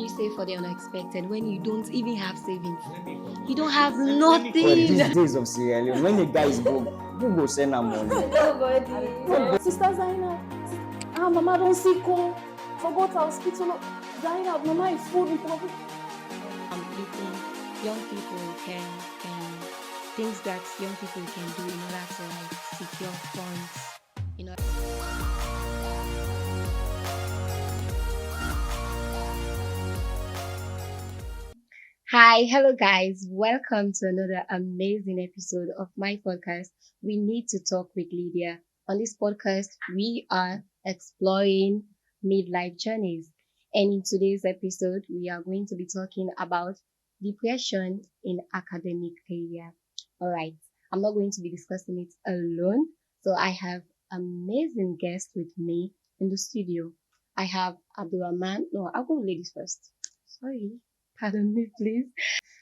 you save for the unexpected when you don't even have savings? You don't have But nothing. these days of Sierra Leone, when the guy is broke, who go send am money? Sister Zainab, Mama don't see come. Forgot hospital. Zainab, Mama is full with problem. You think young people can things that young people can do in order to like secure funds, you know. Hi, hello guys. Welcome to another amazing episode of my podcast. We need to talk with Lydia. On this podcast, we are exploring midlife journeys. And in today's episode, we are going to be talking about depression in academic career. All right. I'm not going to be discussing it alone. So I have amazing guests with me in the studio. I have Abdulrahman. No, I'll go with ladies first. Sorry. Pardon me, please.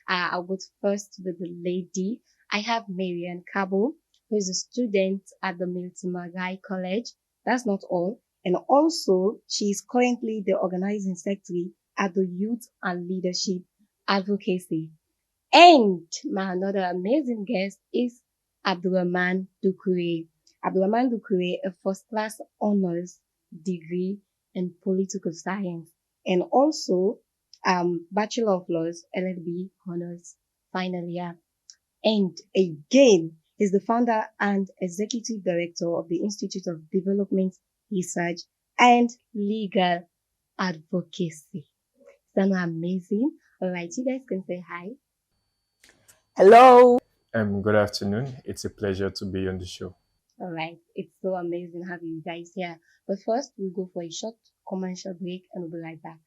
I'll go first with the lady. I have Marian Cabo, who is a student at the Milton Magai College. That's not all. And also, she is currently the organizing secretary at the Youth and Leadership Advocacy. And my another amazing guest is Abdulrahman Dukure. Abdulrahman Dukure, a first class honors degree in political science, and also Bachelor of Laws, LLB honors final year. And again, he's the founder and executive director of the Institute of Development Research and Legal Advocacy. Is that not amazing? All right, you guys can say hi. Hello. Good afternoon. It's a pleasure to be on the show. All right, it's so amazing having you guys here. But first, we'll go for a short commercial break and we'll be right back.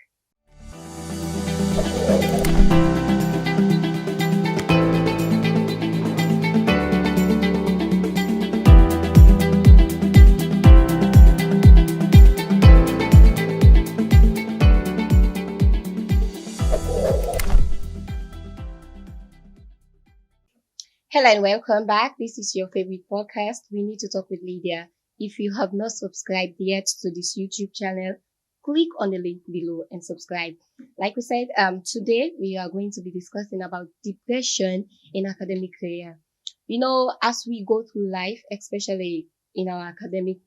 Hello and welcome back. This is your favorite podcast. We need to talk with Lydia. If you have not subscribed yet to this YouTube channel, click on the link below and subscribe. Like we said, today we are going to be discussing about depression in academic career. You know, as we go through life, especially in our academic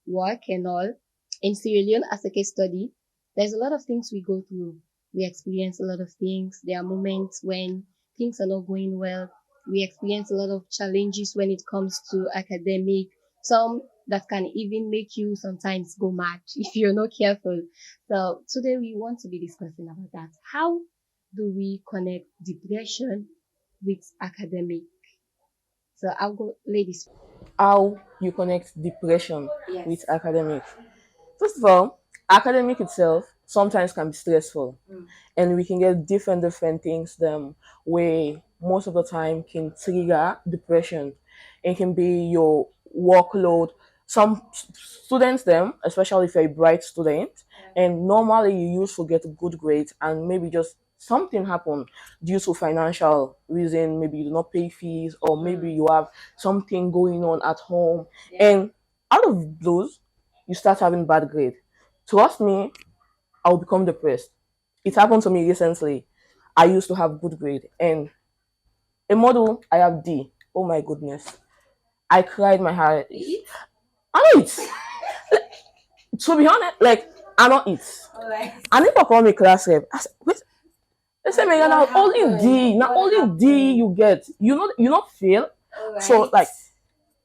work and all, in Sierra Leone as a case study, there's a lot of things we go through. We experience a lot of things. There are moments when things are not going well. We experience a lot of challenges when it comes to academic, some that can even make you sometimes go mad if you're not careful. So today we want to be discussing about that. How do we connect depression with academic? So I'll go, ladies. How you connect depression Yes. with academic? First of all, academic itself sometimes can be stressful, and we can get different things them where most of the time can trigger depression. It can be your workload. Some students them, especially if you're a bright student, and normally you used to get good grades, and maybe just something happened due to financial reason. Maybe you do not pay fees, or maybe you have something going on at home, and out of those, you start having bad grade. Trust me, I'll become depressed. It happened to me recently. I used to have good grade, and a model I have D. Oh my goodness, I cried my heart. I don't eat. To be honest, like I don't eat. And if I call me class rep, I said, wait. They say, "Man, now only D, now only D you get. You not fail." So like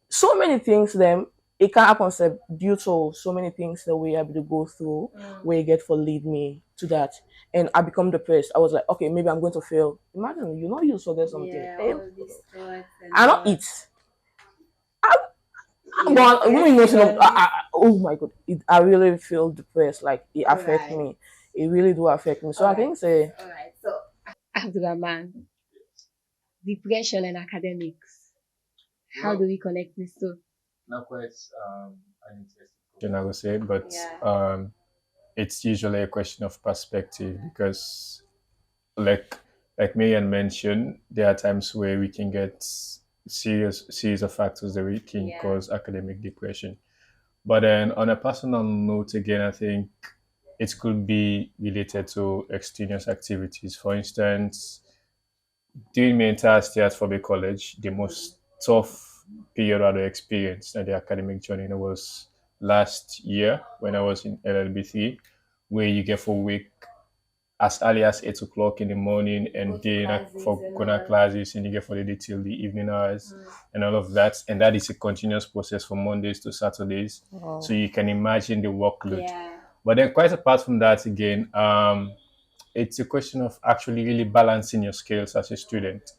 so many things them it can happen due to so many things that we have to go through where you get for lead me to that, and I become depressed. I was like, okay, maybe I'm going to fail. Imagine you know you forget something. Hey, I don't eat. I'm going. You know, oh my god, I really feel depressed. Like it affect me. It really do affect me. So I think say All right. So Abdulrahman, depression and academics. How do we connect these two? Not quite an interesting question, I would say, but Yeah. it's usually a question of perspective because, like Mayan mentioned, there are times where we can get series of factors that we can Yeah. cause academic depression. But then, on a personal note, again, I think It could be related to extraneous activities. For instance, during my entire stay at Fobe College, the most tough period I had experienced in the academic journey was last year when I was in LLB3, where you get for week as early as 8 o'clock in the morning and day for Kona classes, and you get for the day till the evening hours and all of that. And that is a continuous process from Mondays to Saturdays. Wow. So you can imagine the workload. Yeah. But then, quite apart from that, again, it's a question of actually really balancing your skills as a student.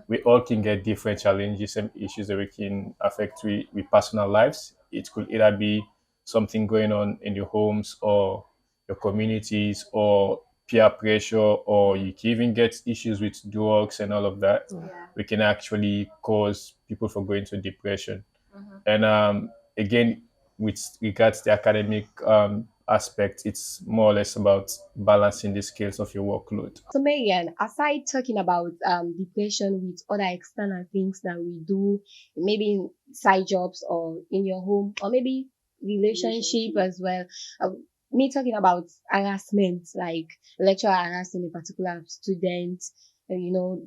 We all can get different challenges and issues that we can affect with personal lives. It could either be something going on in your homes or your communities or peer pressure, or you can even get issues with drugs and all of that. Yeah. We can actually cause people for going to depression. And again, with regards to the academic aspect, it's more or less about balancing the scales of your workload. So, Megan, aside talking about depression with other external things that we do, maybe in side jobs or in your home, or maybe relationship as well, uh, me talking about harassment, like lecturer harassing a particular student,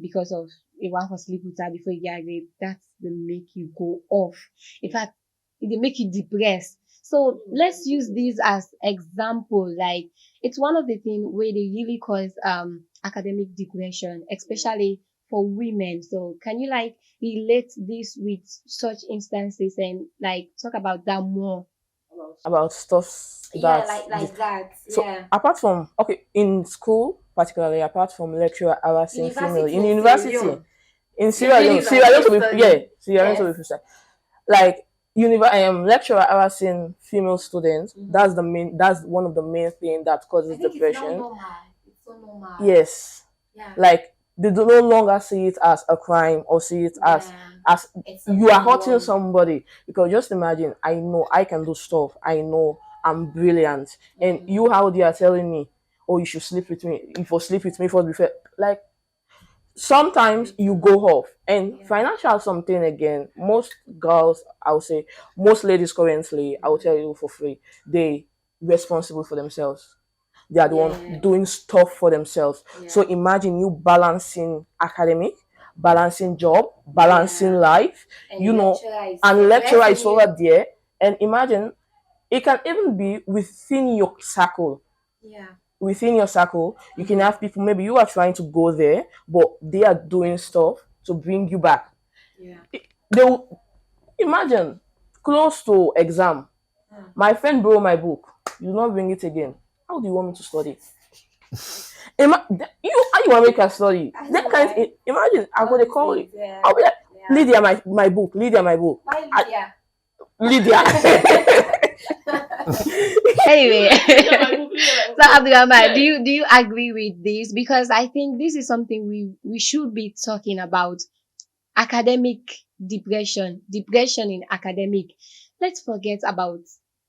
because of a one for sleep with her before you get grade, that's the make you go off. In fact, it make you depressed. So let's use this as example, like it's one of the things where they really cause academic depression, especially for women. So can you like relate this with such instances and like talk about that more? About stuff Yeah, that like that. so Yeah. apart from, okay, in school particularly, apart from lecturer harassing female in university, in Sierra Sierra Leone, Leone is Sierra our Leone to case be, study. yeah, Sierra Leone to Yes. be precise, like lecturer harassing female students, that's one of the main things that causes depression. Normal. It's so normal. Yes, Yeah. like they do no longer see it as a crime or see it as It's you are something hurting wrong. somebody, because just imagine, I know I can do stuff, I know I'm brilliant, and you out there telling me, oh, you should sleep with me, if you sleep with me for the fair, like sometimes you go off. And financial something, again, most girls, I would say, most ladies currently, I will tell you for free, they responsible for themselves, they are the one doing stuff for themselves. So imagine you balancing academic, balancing job, balancing life, And and lecturer is over there. And imagine it can even be within your circle. Yeah. Within your circle, you can have people, maybe you are trying to go there, but they are doing stuff to bring you back. Yeah. They will imagine close to exam. My friend borrow my book. You not bring it again. How do you want me to study? You want to make her study? That kind. Imagine I'm gonna call you. I'll be like, Lydia, my book. Lydia, my book. Why Lydia? Lydia. Anyway, so Abdulrahman, do you agree with this? Because I think this is something we should be talking about. Academic depression in academic. Let's forget about,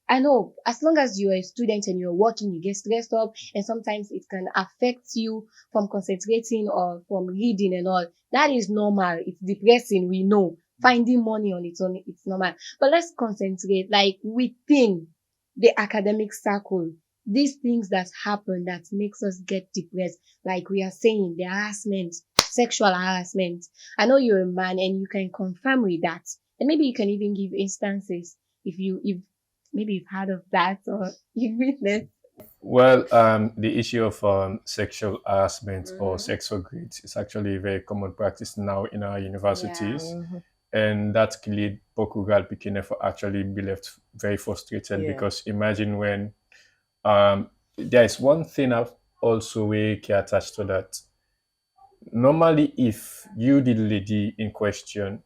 I know as long as you're a student and you're working, you get stressed up, and sometimes it can affect you from concentrating or from reading and all. That is normal. It's depressing, we know. Finding money on its own, it's normal. But let's concentrate like within the academic circle. These things that happen that makes us get depressed, like we are saying, the harassment, sexual harassment. I know you're a man and you can confirm with that. And maybe you can even give instances if maybe you've heard of that or you've witnessed. Well, the issue of sexual harassment or sexual grades is actually a very common practice now in our universities. And that can lead Portugal Bikini for actually be left very frustrated because imagine when there is one thing I've also we can attach to that. Normally, if you, the lady in question,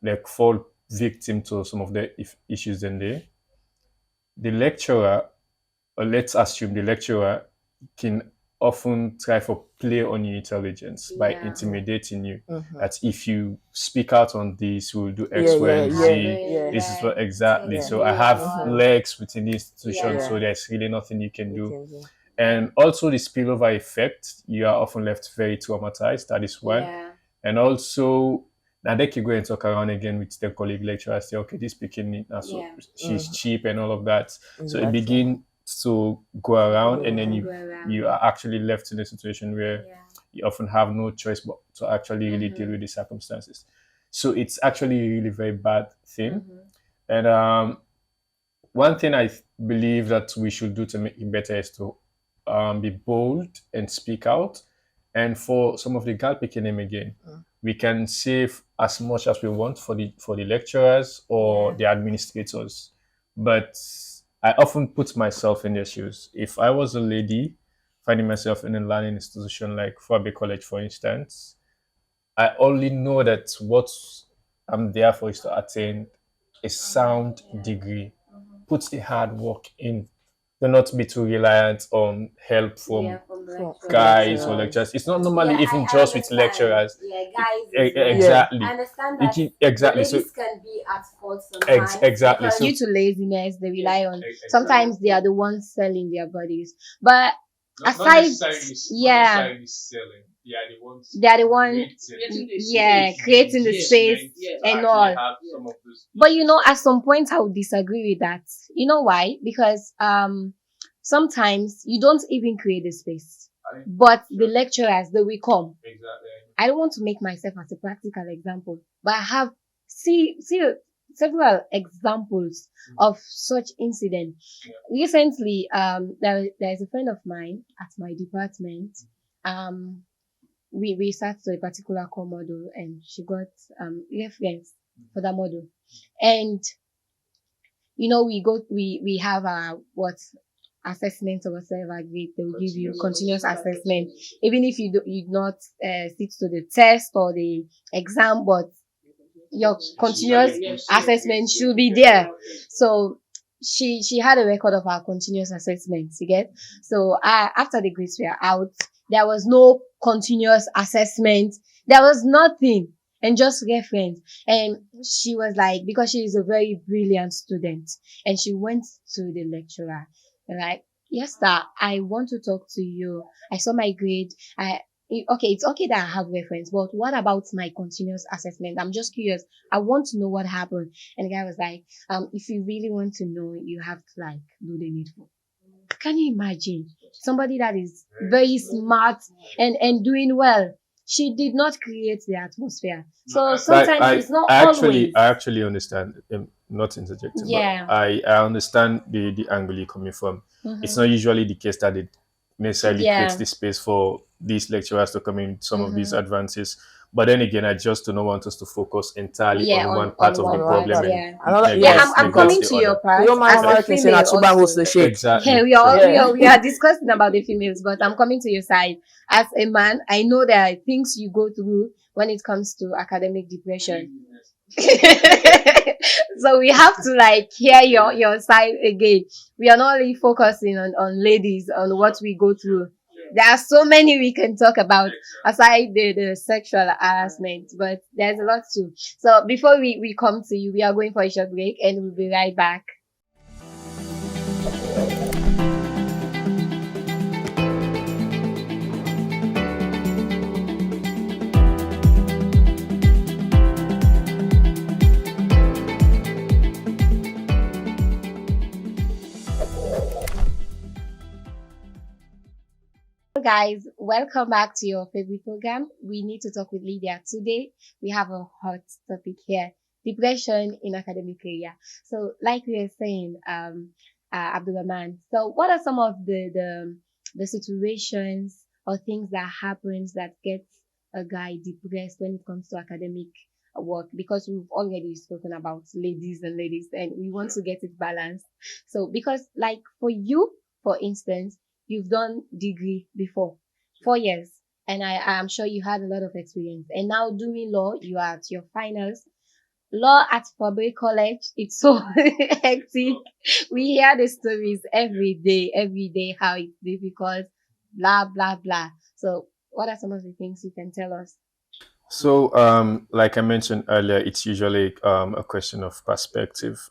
like fall victim to some of the issues in there, the lecturer, or let's assume the lecturer, can often try for play on your intelligence by intimidating you. That if you speak out on this, we'll do X, Y, and Z. This is what exactly. So I have legs within the institution, so there's really nothing you can do. And also the spillover effect, you are often left very traumatized. That is one. And also, now they can go and talk around again with their colleague lecturers, say, okay, this speaking, so she's cheap and all of that. So it begin to go around, and then Go around. you are actually left in a situation where Yeah. you often have no choice but to actually really deal with the circumstances. So it's actually a really very bad thing. And one thing I believe that we should do to make it better is to be bold and speak out. And for some of the girl picking name again, we can save as much as we want for the lecturers or the administrators. But I often put myself in their shoes. If I was a lady finding myself in a learning institution like Fabe College, for instance, I only know that what I'm there for is to attain a sound degree. Put the hard work in. Do not be too reliant on help from From guys or lecturers. lecturers. It's not normally even just with lecturers. Yeah, guys. Exactly. I understand that Exactly. the So ladies can be at fault sometimes exactly. because So due to laziness, they rely on. Sometimes they are the ones selling their bodies, but aside, yeah, selling. They are the ones. they are the one, yeah, creating the space and all. But you know, at some point, I would disagree with that. You know why? Because sometimes you don't even create the space, but the lecturers they will come. Exactly. I don't want to make myself as a practical example, but I have see several examples of such incident. Recently, there's a friend of mine at my department. Um, we sat to a particular core model, and she got reference for that model, and you know we have our what assessment or whatever grade they will give you continuous assessment even if you not sit to the test or the exam, but your continuous assessment should be there. So she had a record of our continuous assessments, you get. So after the grades were out, there was no continuous assessment, there was nothing, and just reference. And she was like, because she is a very brilliant student, and she went to the lecturer like, yes sir, I want to talk to you. I saw my grade. Okay, it's okay that I have reference, but what about my continuous assessment? I'm just curious. I want to know what happened. And the guy was like, if you really want to know, you have to like do the needful. Can you imagine somebody that is very smart and doing well? She did not create the atmosphere. So sometimes it's not always. I actually understand. Not interjecting, Yeah. but I understand the angle you're coming from. It's not usually the case that it necessarily creates the space for these lecturers to come in some of these advances. But then again, I just do not want us to focus entirely Yeah, on one on part of one the part, problem yeah. and Another, Yeah, yes, I'm neglect coming the to other. your part. you don't mind As how a much can say female that Chuba host also. the shake. Exactly. Yeah, we are discussing about the females, but I'm coming to your side. As a man, I know there are things you go through when it comes to academic depression. So we have to like hear your side again. We are not really focusing on ladies, on what we go through. There are so many we can talk about aside the sexual harassment, but there's a lot too. So before we come to you, we are going for a short break and we'll be right back. Hello guys, welcome back to your favorite program. We need to talk with Lydia. Today we have a hot topic here: depression in academic career. So, like we were saying, Abdulrahman. So, what are some of the situations or things that happens that gets a guy depressed when it comes to academic work? Because we've already spoken about ladies, and we want to get it balanced. So, because like for you, for instance, you've done degree before, 4 years, and I am sure you had a lot of experience. And now doing law, you are at your finals. Law at public college, it's so hectic. We hear the stories every day, how it's difficult, blah blah blah. So, what are some of the things you can tell us? So, like I mentioned earlier, it's usually a question of perspective.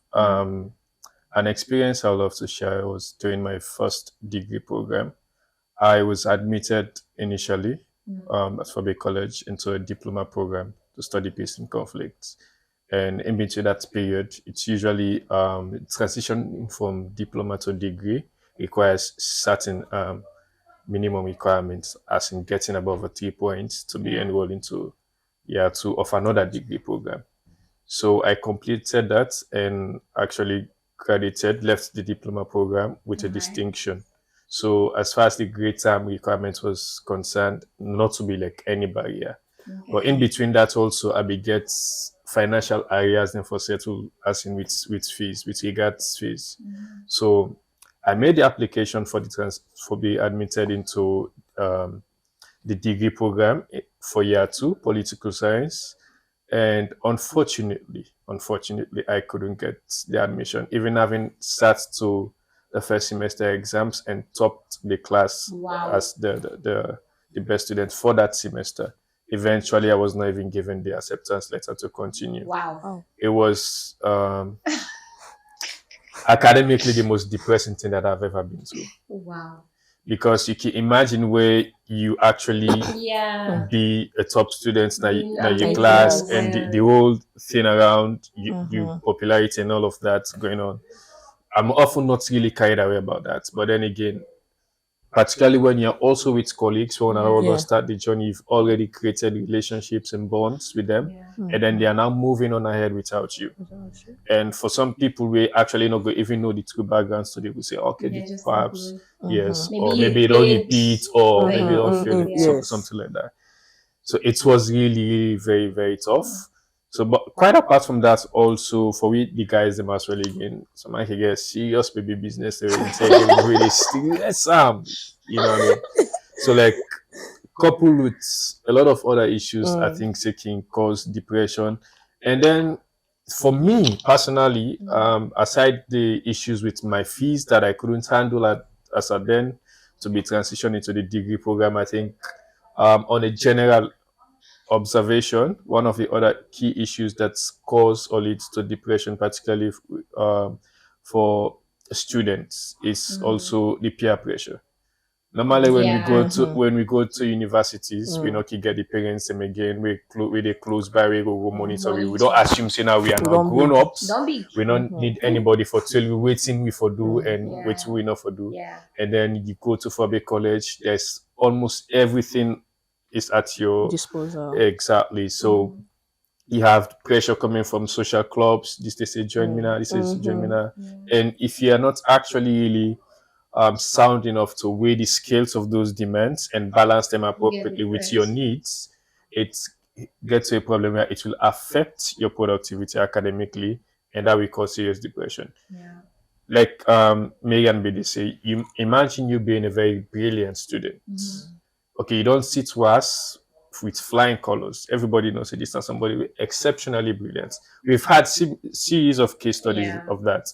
An experience I would love to share was during my first degree program. I was admitted initially at Fabe College into a diploma program to study peace and conflicts. And in between that period, it's usually transition from diploma to degree. requires certain minimum requirements, as in getting above a 3 points to be enrolled into year two of another degree program. So I completed that and actually graduated, left the diploma program with a distinction. So as far as the grade time requirement was concerned, not to be like any barrier. But in between that also I be get financial areas and for settle as in with fees, with regards fees. So I made the application for for being admitted into the degree program for year two, political science. And unfortunately, I couldn't get the admission, even having sat to the first semester exams and topped the class as the best student for that semester. Eventually, I was not even given the acceptance letter to continue. Wow. Oh. It was academically the most depressing thing that I've ever been through, Wow. because you can imagine where you actually Yeah. be a top student na your Being class, Yes. and well. the whole thing around you Mm-hmm. popularity and all of that going on. I'm often not really carried away about that, but then again, particularly when you're also with colleagues who want to Yeah. start the journey, you've already created relationships and bonds with them, and then they are now moving on ahead without you. And for some people, we actually not go even know the true background story. We say, okay, They just perhaps include. yes, Maybe or you maybe it don't paid repeat, or for maybe it your don't Mm-hmm. feel fees. it, Yeah. Yes. something like that. So it was really very, very tough. So, but quite apart from that, also for we the guys, them as well again, some I can get serious baby business oriented, really serious, you know what I mean? So like coupled with a lot of other issues, I think they can cause depression. And then for me personally, aside the issues with my fees that I couldn't handle as a then to be transitioned into the degree program, I think on a general observation, one of the other key issues that cause or leads to depression, particularly for students, is also the peer pressure. Normally, Mm-hmm. when we go to universities, we not get the parents them again. We they close by, we go monitor. We don't assume say now we are We now don't grown be. ups. Don't be. We don't need anybody for tell we waiting we for do and Yeah. waiting we not for do. Yeah. And then you go to Fabe College. There's almost everything is at your Disposal. exactly. So you have pressure coming from social clubs. This they say join me now. This is join me now. And if you are not actually really sound enough to weigh the scales of those demands and balance them appropriately with your needs, it gets to a problem where it will affect your productivity academically, and that will cause serious depression. Yeah. Like Megan Bidi say, you imagine you being a very brilliant student. Okay, you don't sit to us with flying colors. Everybody knows it. This is somebody exceptionally brilliant. We've had series of case studies Yeah. of that.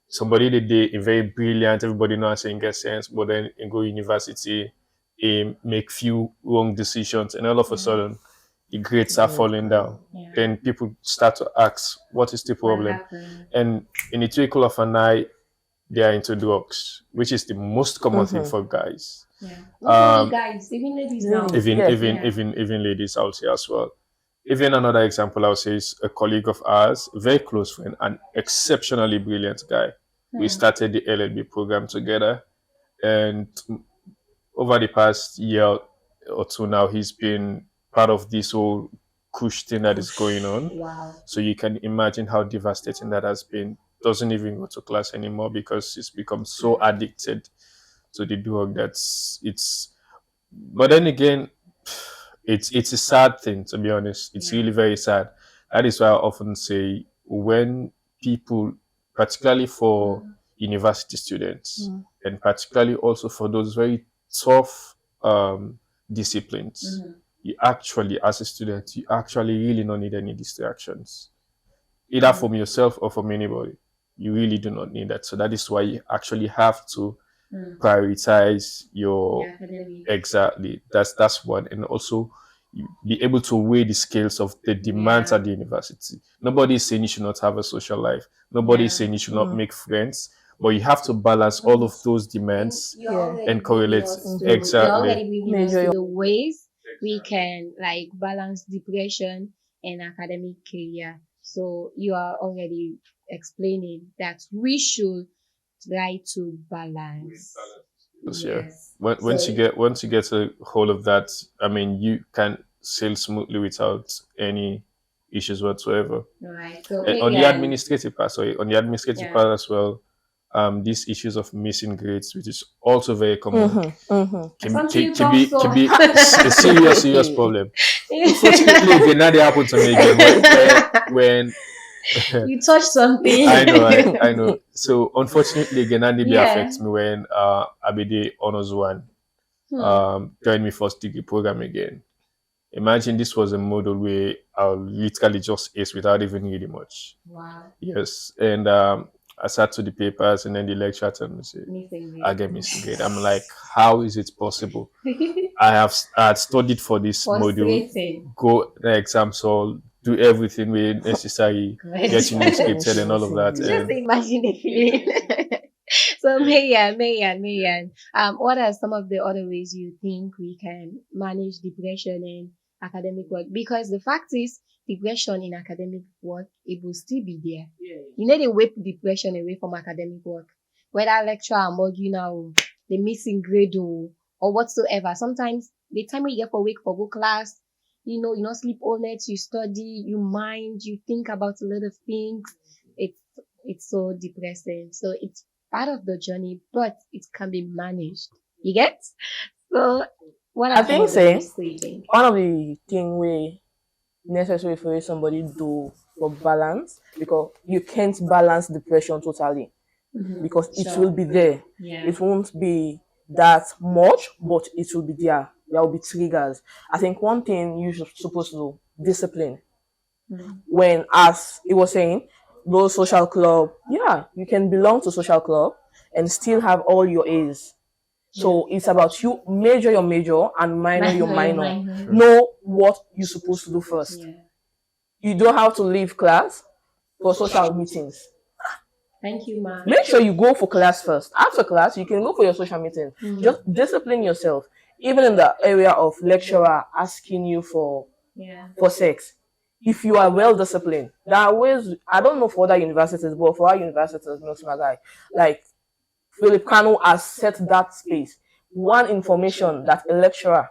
Somebody that they very brilliant, everybody knows saying get sense, but then in go university, make few wrong decisions, and all of a sudden the grades are falling down. Yeah. Then people start to ask, what is the What problem? happened? And in the twinkle of an eye, they are into drugs, which is the most common thing for guys. Yeah. Not only guys, even ladies now. Ladies. Even Yeah. even even even ladies out here as well. Even another example I would say is a colleague of ours, very close friend, an exceptionally brilliant guy. We started the LLB program together, and over the past year or two now, he's been part of this whole kush thing that is going on. Wow. So you can imagine how devastating that has been. Doesn't even go to class anymore because he's become so addicted to the drug that's it's. But then again, it's a sad thing, to be honest. It's really very sad. That is why I often say when people, particularly for university students, and particularly also for those very tough disciplines, you actually, as a student, you actually really don't need any distractions, either from yourself or from anybody. You really do not need that. So that is why you actually have to prioritize your Academic. exactly. That's one, and also you be able to weigh the scales of the demands at the university. Nobody is saying you should not have a social life. Nobody is saying you should not make friends. But you have to balance all of those demands You're Yeah. already and correlate You're exactly. already giving us Measure your the ways we can like balance depression and academic career. So you are already explaining that we should try to balance. Yeah. Yes. Once you get a hold of that, I mean, you can sail smoothly without any issues whatsoever. Right. So And on maybe the administrative part, sorry, on the administrative yeah. part as well, these issues of missing grades, which is also very common, Something you can talk be so. a serious problem. Unfortunately, again, now they happen to me again. When You touch something. I know. So unfortunately, again, that deeply Yeah. affects me when I be the honors one Hmm. join me first degree program again. Imagine this was a model where I'll literally just ace without even reading much. Wow. Yes, and I sat to the papers, and then the lecturer told me, say, Missing I get missing grade. I'm like, how is it possible? grade. I had studied for this module, Frustrating. go the exams all, do everything we necessary, Good. get scripted and all of that. Just And imagine the feeling. So Mayan, what are some of the other ways you think we can manage depression in academic work? Because the fact is, depression in academic work, it will still be there. You know, they whip depression away from academic work. Whether lecturer mug you now, the missing grade or whatsoever. Sometimes the time we get for week for go class, you not sleep all night, you study, you mind, you think about a lot of things. It's it's so depressing. So it's part of the journey, but it can be managed. You get? So what I are some think of the say ways do you think? one of the thing we necessary for somebody do for balance, because you can't balance depression totally, because it will be there. Yeah. It won't be that much, but it will be there. There will be triggers. I think one thing you're supposed to do, discipline. When, as he was saying, those social club, yeah, you can belong to social club and still have all your A's. So it's about you major your major and minor your minor. Know what you're supposed to do first. Yeah. You don't have to leave class for social meetings. Thank you, ma. Make sure you go for class first. After class, you can go for your social meeting. Just discipline yourself. Even in the area of lecturer asking you for Yeah. sex, if you are well disciplined, there are ways. I don't know for other universities, but for our universities, no my guy, like Philip Kanu has set that space. One information that a lecturer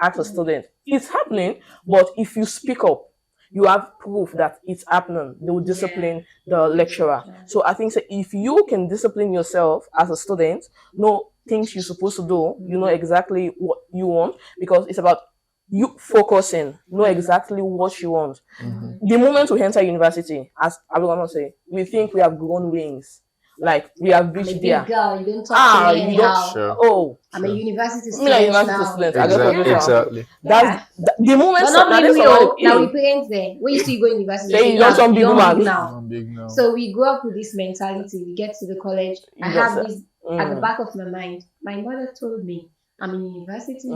asks a student, it's happening, but if you speak up, you have proof that it's happening. They will discipline the lecturer. So I think, so if you can discipline yourself as a student, know things you're supposed to do, you know exactly what you want, because it's about you focusing, know exactly what you want. The moment we enter university, as I will not say, we think we have grown wings. Like we have I'm a reached big there. girl. You don't talk to me You don't. anyhow. sure, Oh, I'm a university me like student university now. student. I get exactly, graduation. exactly. That's the moment. But not now blame this me, one, oh. Now we eh, parents there. When you see you go university, say you don't some big you don't woman. big now. I'm big now. So we grow up with this mentality. We get to the college. I You have just- this at the back of my mind. My mother told me I'm in university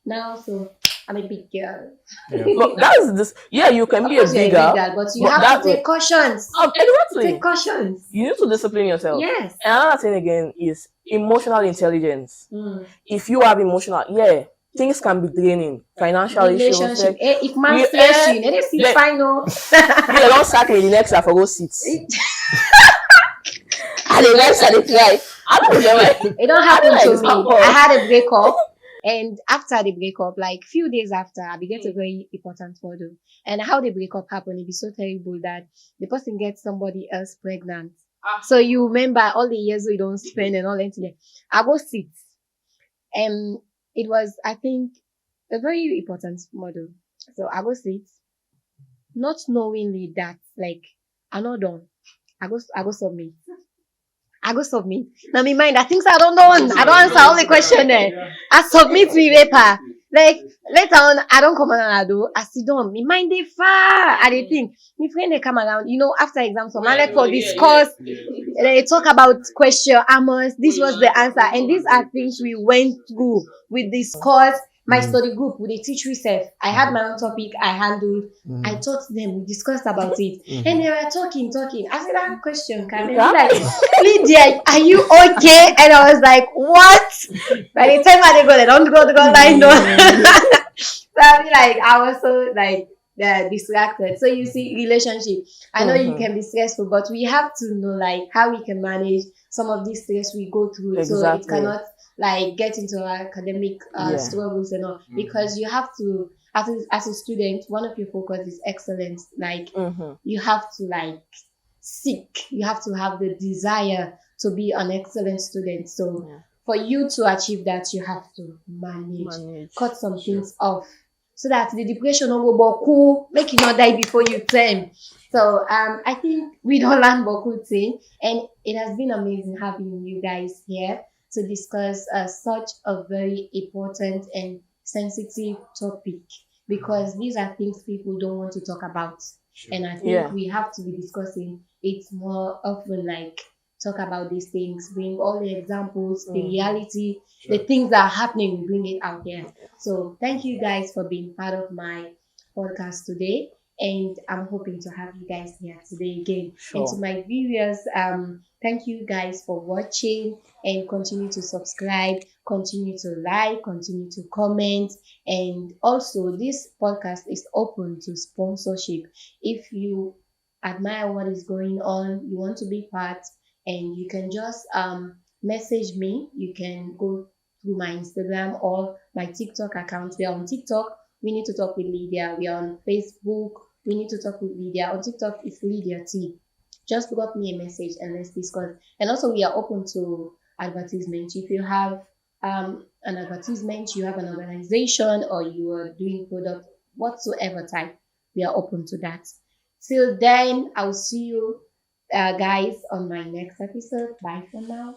now, so I'm a big girl. But that's this. Yeah, you can Of be a course, you're big a big girl, girl, but you but have that to take cautions. exactly. Take cautions. You need to discipline yourself. Yes. And another thing again is emotional intelligence. Mm. If you have emotional, things can be draining. Financial issues. Relationship. Like, If man stress you, they see they- final. you don't sack me the next I for go sit. And the next I dey try. I don't know. It don't happen to me. I had a breakup, and after the breakup, like few days after, I began a very important model. And how the breakup happened, it be so terrible that the person gets somebody else pregnant. So you remember all the years we don't spend and all that. I go sit, and it was, I think, a very important model. So I go sit, not knowingly that like I'm not done. I go submit. Now, me mind, I think I don't know. I don't answer all the question there. I submit me paper. Like, later on, I don't come on and I do. I sit down. Me mind they far. I dey think. My friend they come around. After exam, so man like for discuss. They talk about question, Amos. This was the answer. And these are things we went through. We discussed. My study group, we dey teach research. I had my own topic I handled. I taught them, we discussed about it. And they were talking. I said, that question, can they be like, Lydia, are you okay? And I was like, what? By the time I go, they don't go line down. So I mean, like, I was so like distracted. So you see, relationship. I know you can be stressful, but we have to know like how we can manage some of these stress we go through, so it Exactly. cannot like get into our academic Yeah. struggles and all, because you have to, as a student, one of your focus is excellence. Like Mm-hmm. you have to like you have to have the desire to be an excellent student. So Yeah. for you to achieve that, you have to Manage. cut some things off, so that the depression no go boku, make you not die before you turn. So I think we don't learn boku thing, and it has been amazing having you guys here to discuss such a very important and sensitive topic, because these are things people don't want to talk about. And I think Yeah. we have to be discussing it more often, like talk about these things, bring all the examples, the reality, the things that are happening, we bring it out there. So thank you guys for being part of my podcast today. And I'm hoping to have you guys here today again. And to Sure. my viewers, thank you guys for watching, and continue to subscribe, continue to like, continue to comment. And also, this podcast is open to sponsorship. If you admire what is going on, you want to be part, and you can just message me. You can go through my Instagram or my TikTok account. We are on TikTok. We need to talk with Lydia. We are on Facebook. We need to talk with Lydia. On TikTok, it's Lydia T. Just drop me a message and let's discuss. And also, we are open to advertisement. If you have an advertisement, you have an organization, or you are doing product whatsoever type, we are open to that. Till then, I'll see you guys on my next episode. Bye for now.